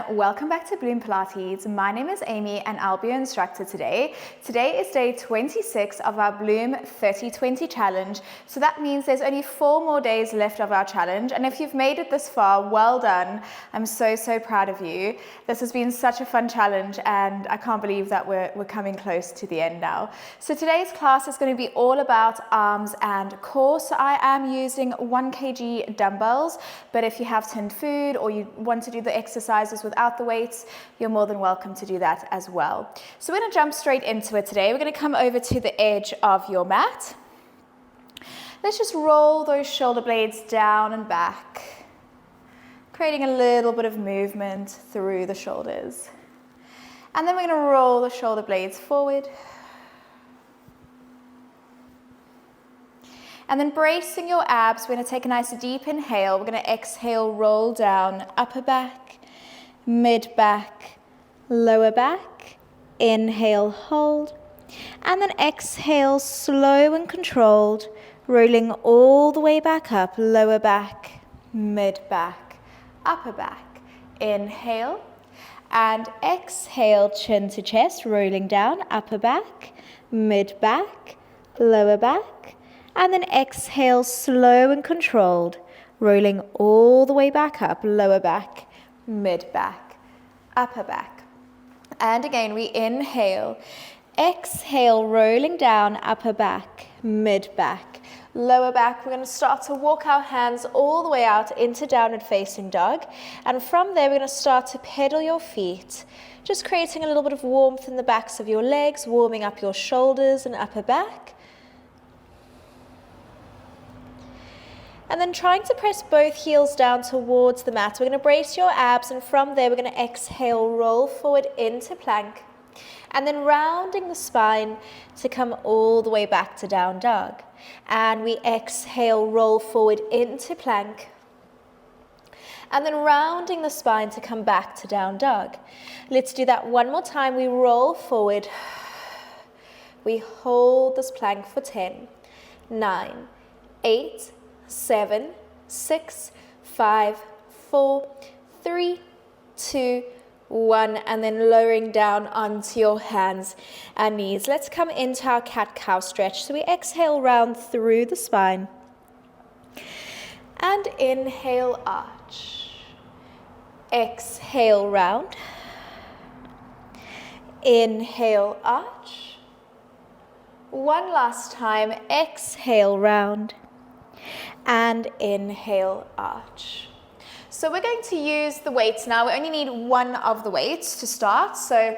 welcome back to Bloom Pilates. My name is Amy and I'll be your instructor today. Today is day 26 of our Bloom 30-20 challenge. So that means there's only 4 more days left of our challenge. And if you've made it this far, well done. I'm so proud of you. This has been such a fun challenge and I can't believe that we're coming close to the end now. So today's class is going to be all about arms and core. So I am using 1 kg dumbbells, but if you have tinned food or you want to do the exercises without the weights, you're more than welcome to do that as well. So we're going to jump straight into it today. We're going to come over to the edge of your mat. Let's just roll those shoulder blades down and back, creating a little bit of movement through the shoulders. And then we're going to roll the shoulder blades forward. And then bracing your abs, we're going to take a nice deep inhale. We're going to exhale, roll down, upper back, mid back, lower back. Inhale, hold. And then exhale, slow and controlled, rolling all the way back up, lower back, mid back, upper back. Inhale and exhale, chin to chest, rolling down, upper back, mid back, lower back. And then exhale, slow and controlled, rolling all the way back up, lower back, mid back, upper back. And again, we inhale, exhale, rolling down, upper back, mid back, lower back. We're going to start to walk our hands all the way out into downward facing dog. And from there, we're going to start to pedal your feet, just creating a little bit of warmth in the backs of your legs, warming up your shoulders and upper back. And then trying to press both heels down towards the mat. We're going to brace your abs, and from there we're going to exhale, roll forward into plank. And then rounding the spine to come all the way back to down dog. And we exhale, roll forward into plank. And then rounding the spine to come back to down dog. Let's do that one more time. We roll forward. We hold this plank for 10, 9, 8, 7, 6, 5, 4, 3, 2, 1, and then lowering down onto your hands and knees. Let's come into our cat-cow stretch. So we exhale, round through the spine. And inhale, arch. Exhale, round. Inhale, arch. One last time, exhale, round. And inhale, arch. So we're going to use the weights now. We only need one of the weights to start. So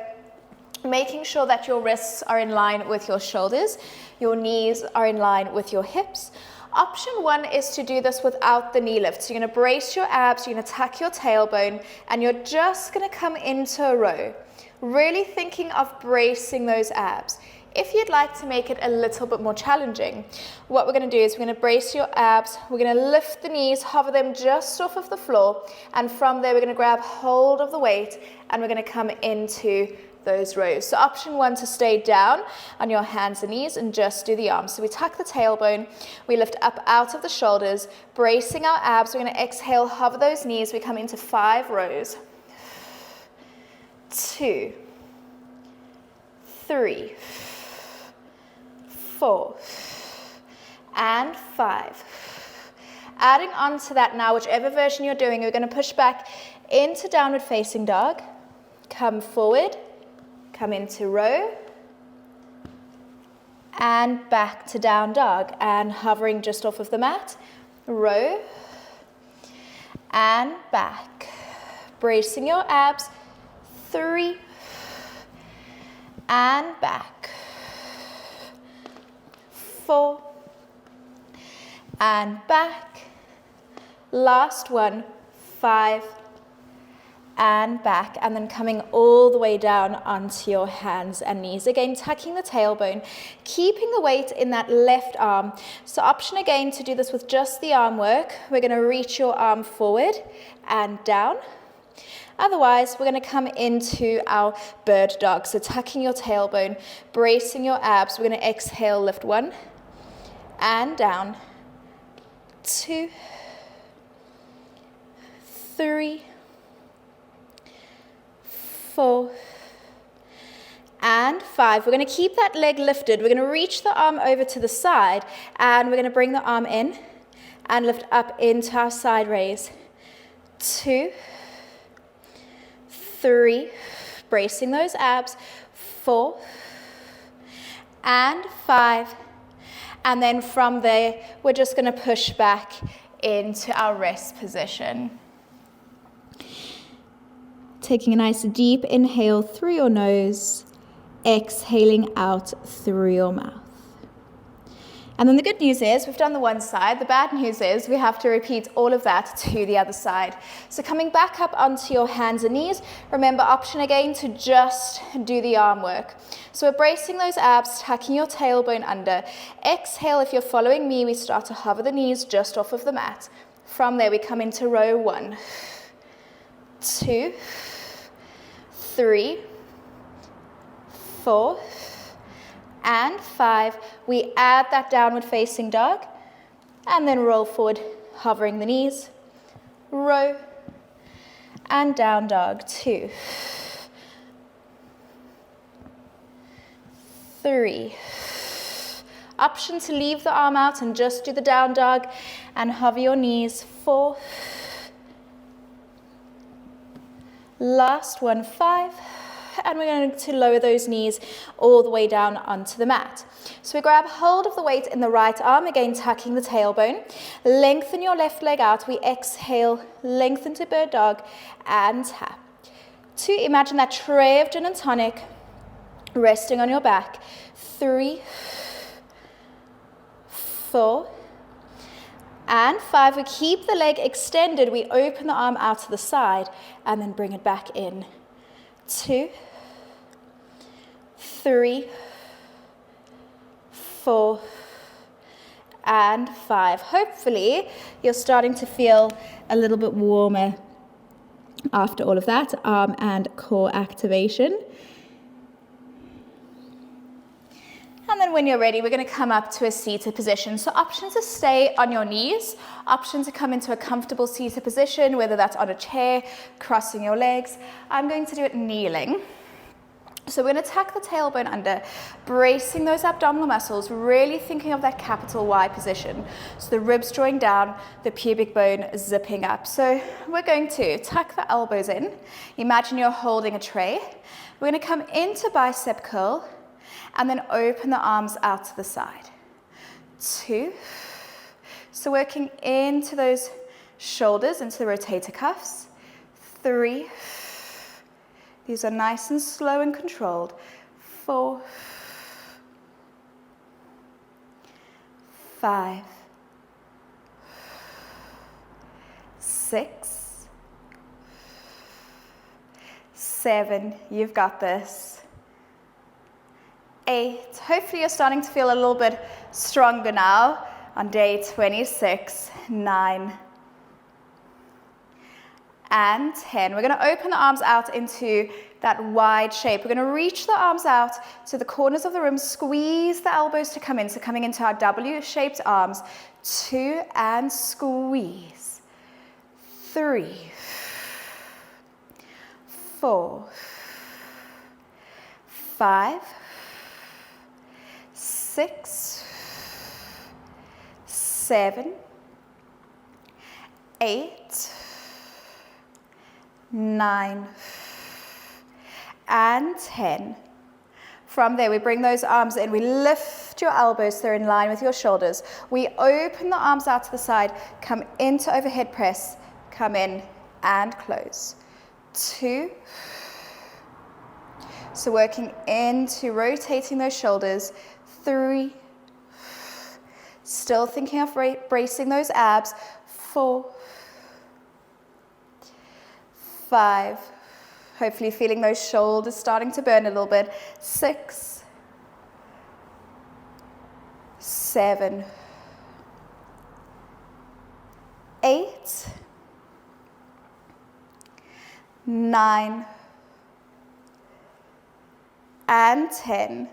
making sure that your wrists are in line with your shoulders, your knees are in line with your hips. Option 1 is to do this without the knee lift. So you're going to brace your abs, you're going to tuck your tailbone, and you're just going to come into a row, really thinking of bracing those abs. If you'd like to make it a little bit more challenging, what we're going to do is we're going to brace your abs, we're going to lift the knees, hover them just off of the floor, and from there we're going to grab hold of the weight and we're going to come into those rows. So option 1 to stay down on your hands and knees and just do the arms. So we tuck the tailbone, we lift up out of the shoulders, bracing our abs, we're going to exhale, hover those knees, we come into 5 rows. 2, 3, 4, and 5. Adding on to that now, whichever version you're doing, you're going to push back into downward facing dog, come forward, come into row, and back to down dog, and hovering just off of the mat, row, and back. Bracing your abs, 3, and back. 4, and back. Last one, 5, and back, and then coming all the way down onto your hands and knees. Again, tucking the tailbone, keeping the weight in that left arm. So option again to do this with just the arm work. We're going to reach your arm forward and down. Otherwise, we're going to come into our bird dog. So tucking your tailbone, bracing your abs. We're going to exhale, lift 1, and down, 2, 3, 4, and 5. We're going to keep that leg lifted. We're going to reach the arm over to the side, and we're going to bring the arm in and lift up into our side raise. 2, 3, bracing those abs. 4, and 5. And then from there, we're just going to push back into our rest position. Taking a nice deep inhale through your nose, exhaling out through your mouth. And then the good news is we've done the one side. The bad news is we have to repeat all of that to the other side. So coming back up onto your hands and knees, remember option again to just do the arm work. So we're bracing those abs, tucking your tailbone under. Exhale, if you're following me, we start to hover the knees just off of the mat. From there, we come into row 1, 2, 3, 4, and 5. We add that downward facing dog, and then roll forward, hovering the knees. Row, and down dog. 2, 3. Option to leave the arm out and just do the down dog, and hover your knees. 4. Last one, 5. And we're going to lower those knees all the way down onto the mat. So we grab hold of the weight in the right arm, again tucking the tailbone. Lengthen your left leg out. We exhale, lengthen to bird dog, and tap. 2, imagine that tray of gin and tonic resting on your back. 3, 4, and 5. We keep the leg extended. We open the arm out to the side and then bring it back in. 2, 3, 4, and 5. Hopefully, you're starting to feel a little bit warmer after all of that arm and core activation. And then when you're ready, we're going to come up to a seated position. So option to stay on your knees, option to come into a comfortable seated position, whether that's on a chair, crossing your legs. I'm going to do it kneeling. So we're going to tuck the tailbone under, bracing those abdominal muscles, really thinking of that capital Y position. So the ribs drawing down, the pubic bone zipping up. So we're going to tuck the elbows in. Imagine you're holding a tray. We're going to come into bicep curl and then open the arms out to the side. 2. So working into those shoulders, into the rotator cuffs. 3. These are nice and slow and controlled. 4, 5, 6, 7. You've got this. 8. Hopefully you're starting to feel a little bit stronger now on day 26. 9. And 10. We're going to open the arms out into that wide shape. We're going to reach the arms out to the corners of the room, squeeze the elbows to come in. So coming into our W-shaped arms. 2, and squeeze. 3, 4, 5, 6, 7, 8, 9, and 10. From there, we bring those arms in. We lift your elbows so they're in line with your shoulders. We open the arms out to the side, come into overhead press, come in and close. 2. So working into rotating those shoulders. 3. Still thinking of bracing those abs. 4, 5. Hopefully feeling those shoulders starting to burn a little bit. 6, 7, 8, 9, and 10.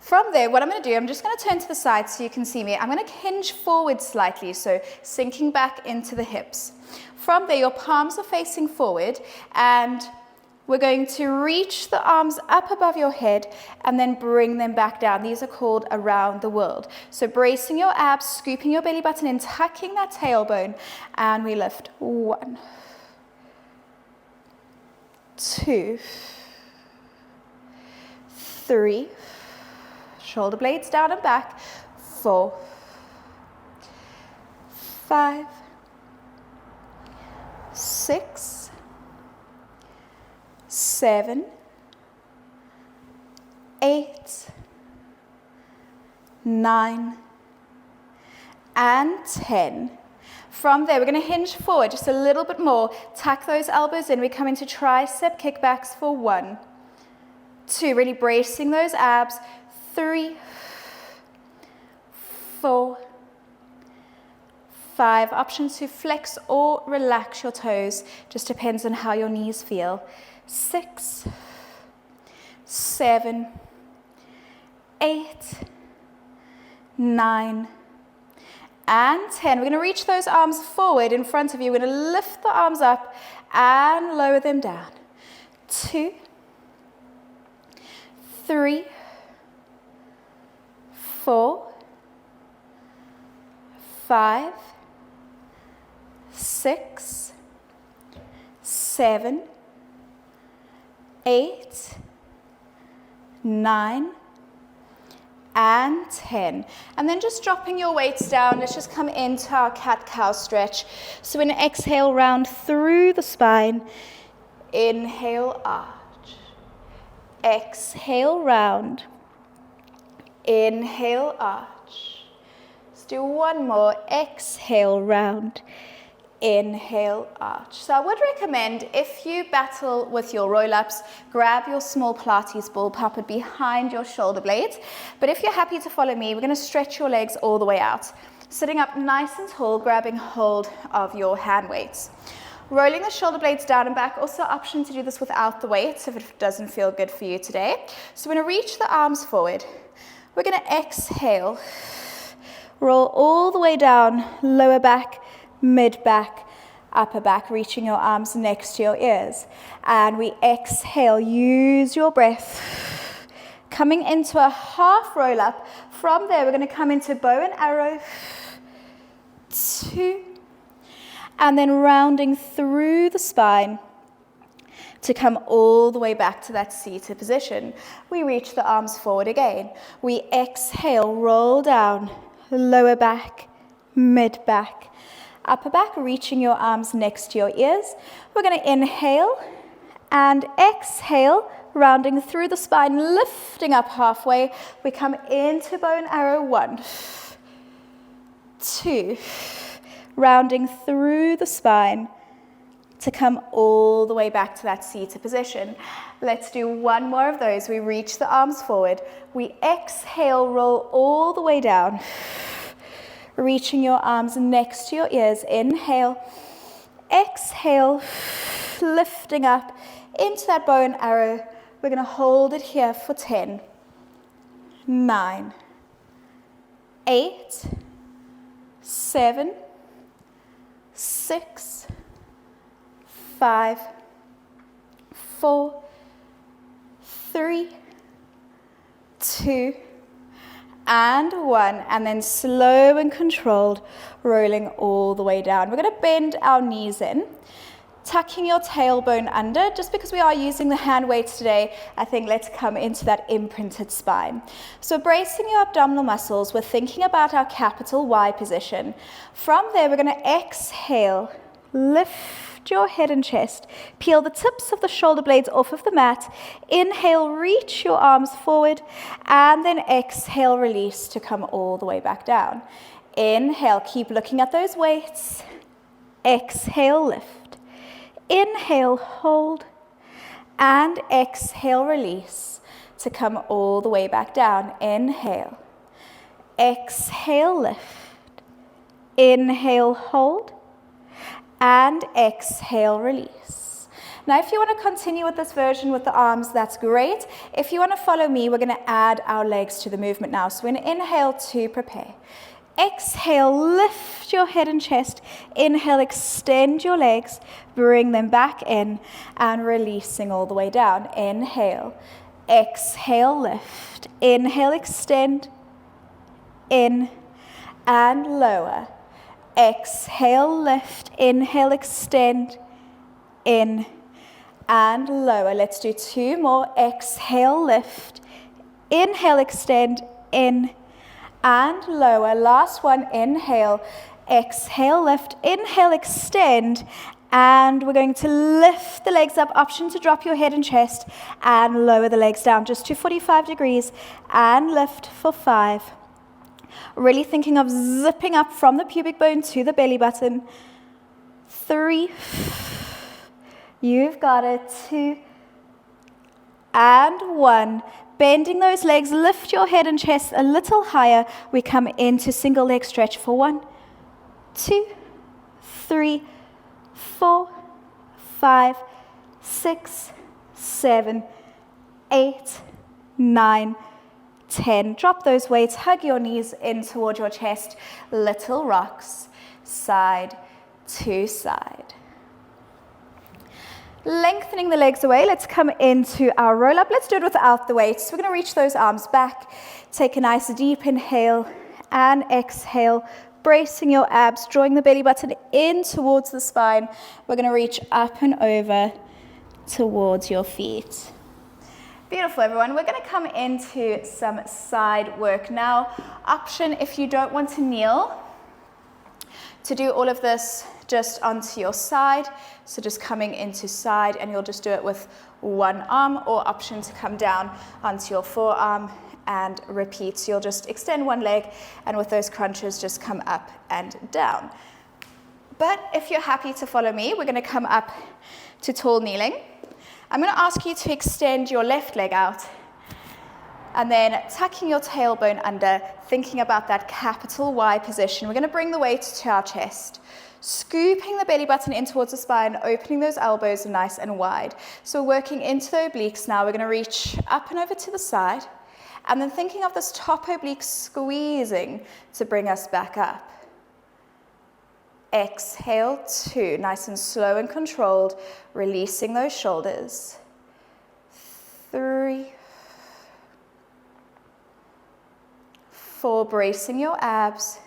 From there, what I'm going to do, I'm just going to turn to the side so you can see me. I'm going to hinge forward slightly, so sinking back into the hips. From there, your palms are facing forward, and We're going to reach the arms up above your head and then bring them back down. These are called around the world. So bracing your abs, scooping your belly button in, tucking that tailbone, and we lift. 1, 2, 3, shoulder blades down and back, 4, 5, 6, 7, 8, 9, and 10. From there, we're going to hinge forward just a little bit more. Tuck those elbows in. We come into tricep kickbacks for 1, 2, really bracing those abs. 3, 4, 5. Options to flex or relax your toes. Just depends on how your knees feel. 6, 7, 8, 9, and 10. We're going to reach those arms forward in front of you. We're going to lift the arms up and lower them down. 2, 3, 4, 5, 6, 7, 8, 9, and 10. And then just dropping your weights down, let's just come into our cat-cow stretch. So we're going to exhale, round through the spine. Inhale, arch. Exhale, round. Inhale, arch. Let's do one more. Exhale, round. Inhale, arch. So I would recommend, if you battle with your roll-ups, grab your small Pilates ball, pop it behind your shoulder blades. But if you're happy to follow me, we're going to stretch your legs all the way out. Sitting up nice and tall, grabbing hold of your hand weights. Rolling the shoulder blades down and back. Also option to do this without the weights if it doesn't feel good for you today. So we're going to reach the arms forward. We're going to exhale. Roll all the way down, lower back, mid back, upper back, reaching your arms next to your ears. And we exhale, use your breath. Coming into a half roll up. From there, we're going to come into bow and arrow. 2. And then rounding through the spine to come all the way back to that seated position. We reach the arms forward again. We exhale, roll down, lower back, mid back, upper back, reaching your arms next to your ears. We're going to inhale and exhale, rounding through the spine, lifting up halfway. We come into bow and arrow. 1, 2, rounding through the spine to come all the way back to that seated position. Let's do one more of those. We reach the arms forward. We exhale, roll all the way down. Reaching your arms next to your ears. Inhale, exhale, lifting up into that bow and arrow. We're going to hold it here for 10, 9, 8, 7, 6, 5, 4, 3, 2, and 1, and then slow and controlled, rolling all the way down. We're going to bend our knees in, tucking your tailbone under. Just because we are using the hand weights today, I think let's come into that imprinted spine. So bracing your abdominal muscles, we're thinking about our capital Y position. From there, we're going to exhale, lift your head and chest, peel the tips of the shoulder blades off of the mat, inhale, reach your arms forward, and then exhale, release to come all the way back down. Inhale, keep looking at those weights, exhale, lift, inhale, hold, and exhale, release to come all the way back down. Inhale, exhale, lift, inhale, hold, and exhale, release. Now, if you want to continue with this version with the arms, that's great. If you want to follow me, we're going to add our legs to the movement now. So we're going to inhale to prepare. exhale, lift your head and chest. Inhale, extend your legs, bring them back in, and releasing all the way down. Inhale, exhale, lift. Inhale, extend, in, and lower. Exhale, lift. Inhale, extend, in, and lower. Let's do 2 more. Exhale, lift. Inhale, extend, in, and lower. Last one. Inhale, exhale, lift. Inhale, extend, and we're going to lift the legs up. Option to drop your head and chest and lower the legs down just to 45 degrees and lift for 5. Really thinking of zipping up from the pubic bone to the belly button. 3. You've got it. 2 and 1. Bending those legs, lift your head and chest a little higher. We come into single leg stretch for 1, 2, 3, 4, 5, 6, 7, 8, 9, 10. Drop those weights, hug your knees in toward your chest. Little rocks, side to side. Lengthening the legs away, let's come into our roll up. Let's do it without the weights. We're going to reach those arms back. Take a nice deep inhale and exhale, bracing your abs, drawing the belly button in towards the spine. We're going to reach up and over towards your feet. Beautiful, everyone. We're going to come into some side work now. Option, if you don't want to kneel, to do all of this just onto your side. So just coming into side, and you'll just do it with one arm, or option to come down onto your forearm and repeat. So you'll just extend one leg, and with those crunches, just come up and down. But if you're happy to follow me, we're going to come up to tall kneeling. I'm going to ask you to extend your left leg out, and then tucking your tailbone under, thinking about that capital Y position. We're going to bring the weight to our chest, scooping the belly button in towards the spine, opening those elbows nice and wide. So we're working into the obliques now. We're going to reach up and over to the side, and then thinking of this top oblique squeezing to bring us back up. Exhale, 2, nice and slow and controlled, releasing those shoulders. 3, 4, bracing your abs.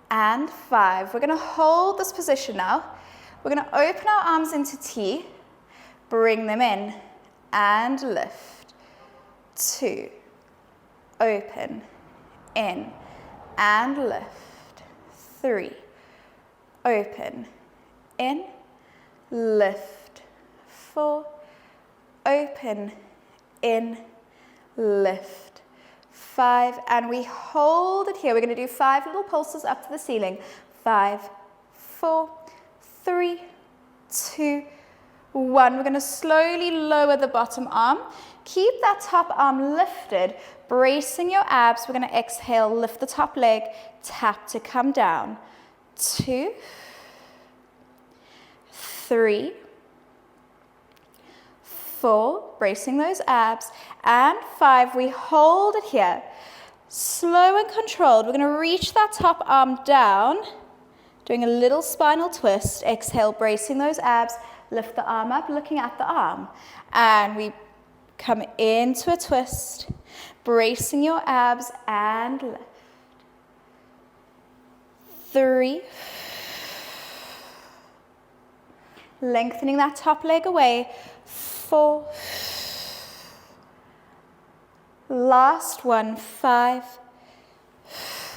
And 5. We're going to hold this position now. We're going to open our arms into T, bring them in, and lift. 2, open, in, and lift. 3, open, in, lift. 4, open, in, lift. 5, and we hold it here. We're going to do 5 little pulses up to the ceiling. 5, 4, 3, 2, 1. We're going to slowly lower the bottom arm. Keep that top arm lifted, bracing your abs. We're going to exhale, lift the top leg, tap to come down. 2, 3, 4, bracing those abs, and 5. We hold it here. Slow and controlled. We're going to reach that top arm down, doing a little spinal twist. Exhale, bracing those abs. Lift the arm up, looking at the arm. And we come into a twist, bracing your abs, and lift. 3. Lengthening that top leg away. 4. Last one. 5.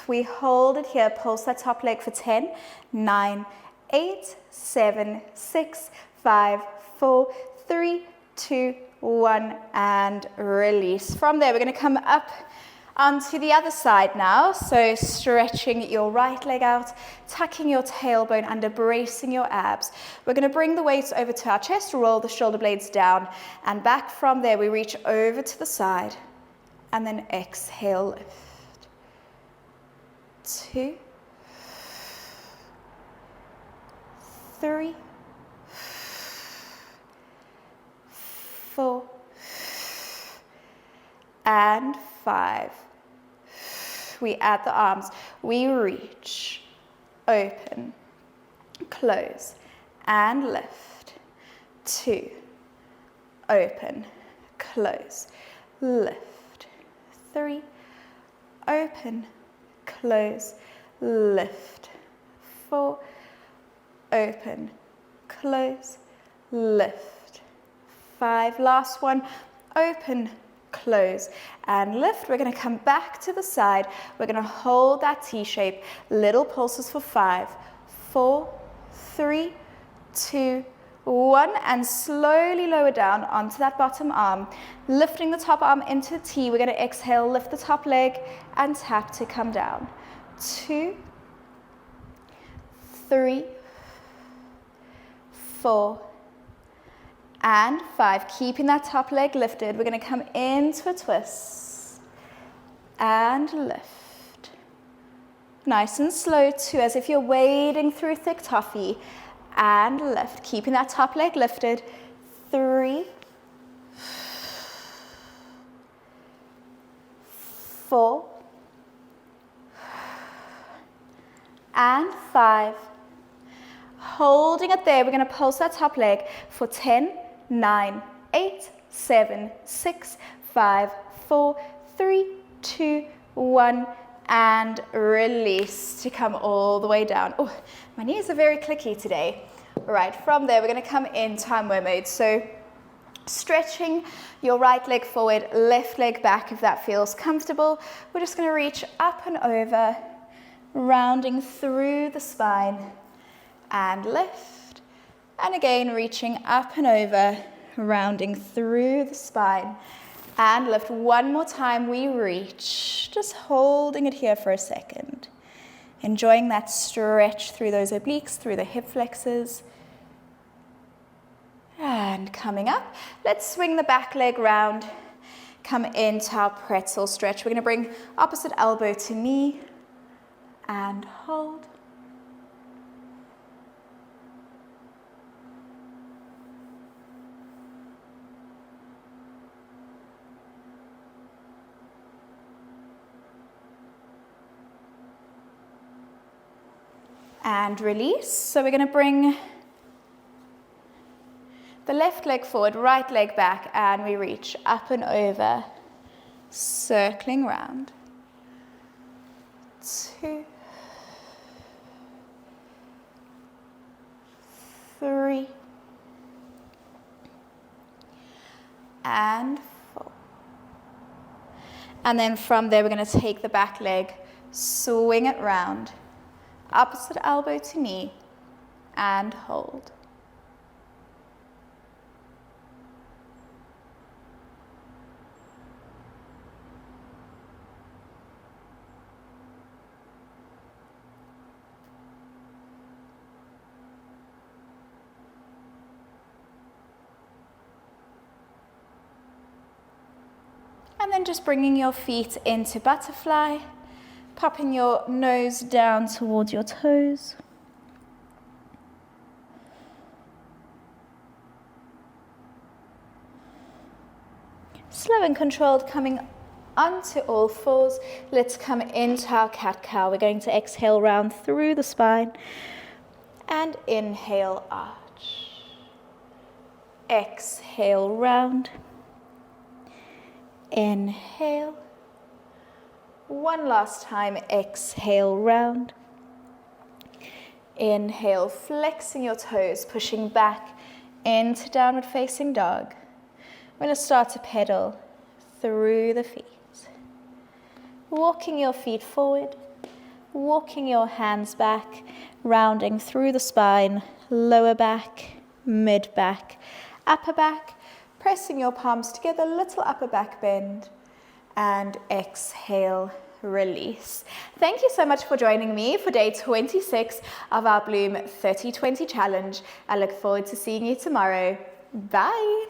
We hold it here. Pulse that top leg for 10, 9, 8, 7, 6, 5, 4, 3, 2, 1, and release. From there, we're going to come up onto the other side now. So stretching your right leg out, tucking your tailbone under, bracing your abs. We're going to bring the weight over to our chest, roll the shoulder blades down and back. From there, we reach over to the side, and then exhale, lift. 2, 3, 4, and 5. we add the arms, we reach, open, close, and lift. 2, open, close, lift. 3, open, close, lift. 4, open, close, lift. 5, last one, open, close, and lift. We're going to come back to the side. We're going to hold that T shape, little pulses for 5, 4, 3, 2, 1, and slowly lower down onto that bottom arm, lifting the top arm into T. We're going to exhale, lift the top leg, and tap to come down. 2, 3, 4, and 5. Keeping that top leg lifted, we're going to come into a twist and lift. Nice and slow too, as if you're wading through thick toffee, and lift. Keeping that top leg lifted. 3, 4, and 5. Holding it there, we're going to pulse that top leg for 10, 9, 8, 7, 6, 5, 4, 3, 2, 1, and release to come all the way down. Oh, my knees are very clicky today. Right, from there, we're going to come into our mermaid. So stretching your right leg forward, left leg back if that feels comfortable. We're just going to reach up and over, rounding through the spine, and lift. And again, reaching up and over, rounding through the spine, and lift. One more time, we reach, just holding it here for a second. Enjoying that stretch through those obliques, through the hip flexors. And coming up, let's swing the back leg round, come into our pretzel stretch. We're going to bring opposite elbow to knee, and hold. And release. So we're going to bring the left leg forward, right leg back, and we reach up and over, circling round. 2, 3, and 4. And then from there, we're going to take the back leg, swing it round, opposite elbow to knee, and hold. And then just bringing your feet into butterfly, popping your nose down towards your toes. Slow and controlled, coming onto all fours. Let's come into our cat-cow. We're going to exhale round through the spine and inhale, arch. Exhale, round. Inhale. One last time, exhale, round. Inhale, flexing your toes, pushing back into downward facing dog. We're going to start to pedal through the feet. Walking your feet forward, walking your hands back, rounding through the spine, lower back, mid back, upper back, pressing your palms together, little upper back bend, and exhale, release. Thank you so much for joining me for day 26 of our Bloom 30-20 challenge. I look forward to seeing you tomorrow. Bye.